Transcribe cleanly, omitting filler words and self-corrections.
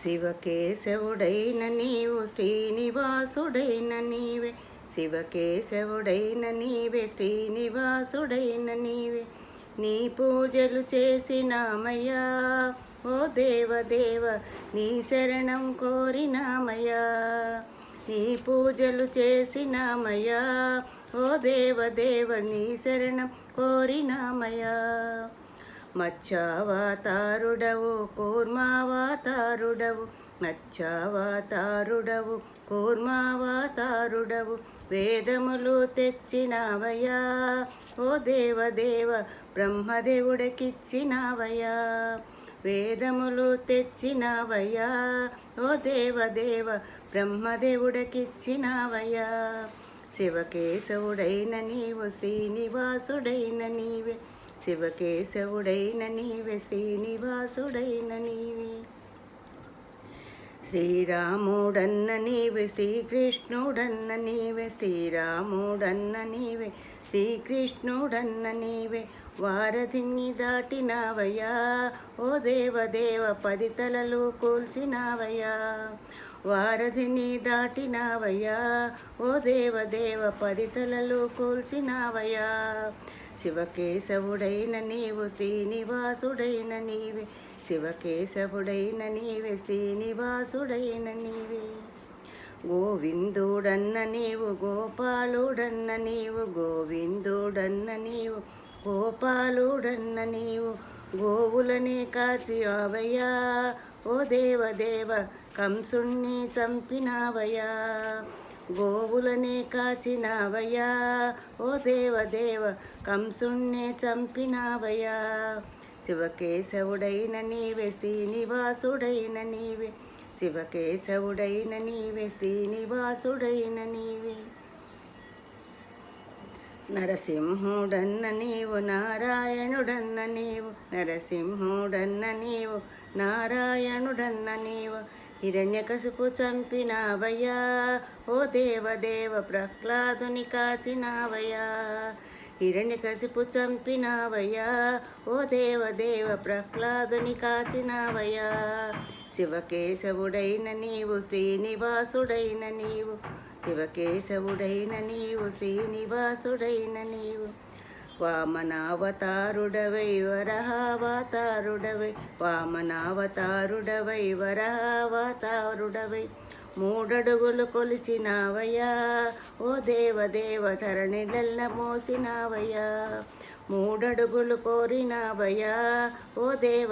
శివకేశవుడైన నీవు శ్రీనివాసుడైన నీవే, శివకేశవుడైన నీవే శ్రీనివాసుడైన నీవే. నీ పూజలు చేసినామయ్యా ఓ దేవదేవ, నీ శరణం కోరినామయ్యా. నీ పూజలు చేసినామయ్యా ఓ దేవదేవ, నీ శరణం కోరినామయ్యా. మత్స్యావతారుడవు కూర్మావతారుడవు, మత్స్యావతారుడవు కూర్మావతారుడవు. వేదములు తెచ్చినావయ్యా ఓ దేవదేవ, బ్రహ్మదేవుడికిచ్చినావయ్యా. వేదములు తెచ్చినావయ్యా ఓ దేవదేవ, బ్రహ్మదేవుడికిచ్చినావయ్యా. శివకేశవుడైన నీవు శ్రీనివాసుడైన నీవే, శివకేశవుడైన నీవే శ్రీనివాసుడైన నీవే. శ్రీరాముడన్న నీవే, శ్రీకృష్ణుడన్న నీవే, శ్రీరాముడన్న నీవే, శ్రీకృష్ణుడన్న నీవే. వారధిని దాటినావయ్యా ఓ దేవదేవ, 10 తలలు కూల్చినావయ్యా. వారధిని దాటినావయ్యా ఓ దేవదేవ, 10 తలలు కూల్చినావయ్యా. శివకేశవుడైన నీవు శ్రీనివాసుడైన నీవే, శివకేశవుడైన నీవే, శ్రీనివాసుడైన నీవే. గోవిందుడన్న నీవు, గోపాలుడన్న నీవు, గోవిందుడన్న నీవు, గోపాలుడన్న నీవు. గోవులనే కాచి ఆవయ్యా ఓ దేవదేవ, కంసుణ్ణి చంపినావయ్యా. గోవులనే కాచినావయ్యా ఓ దేవదేవ, కంసుణ్ణి చంపినావయ్యా. శివకేశవుడైన నీవే, శ్రీనివాసుడైన నీవే, శివకేశవుడైన నీవే, శ్రీనివాసుడైన నీవే. నరసింహుడన్న నీవు, నారాయణుడన్న నీవు, నరసింహుడన్న నీవు, నారాయణుడన్న నీవు. హిరణ్యకశిపు చంపినావయ్యా ఓ దేవదేవ, ప్రహ్లాదుని కాచినావయ్యా. హిరణ్యకశిపు చంపినావయ్యా ఓ దేవదేవ, ప్రహ్లాదుని కాచినావయ్యా. శివకేశవుడైన నీవు, శ్రీనివాసుడైన నీవు, శివకేశవుడైన నీవు, శ్రీనివాసుడైన నీవు. వామనావతారుడవై వరహావతారుడవై, వామనావతారుడవై వరహావతారుడవై. 3 అడుగులు కొలిచినావయ్యా ఓ దేవదేవ, ధరణిలెల్ల మోసినావయ్యా. 3 అడుగులు కోరినావయ్యా ఓ దేవ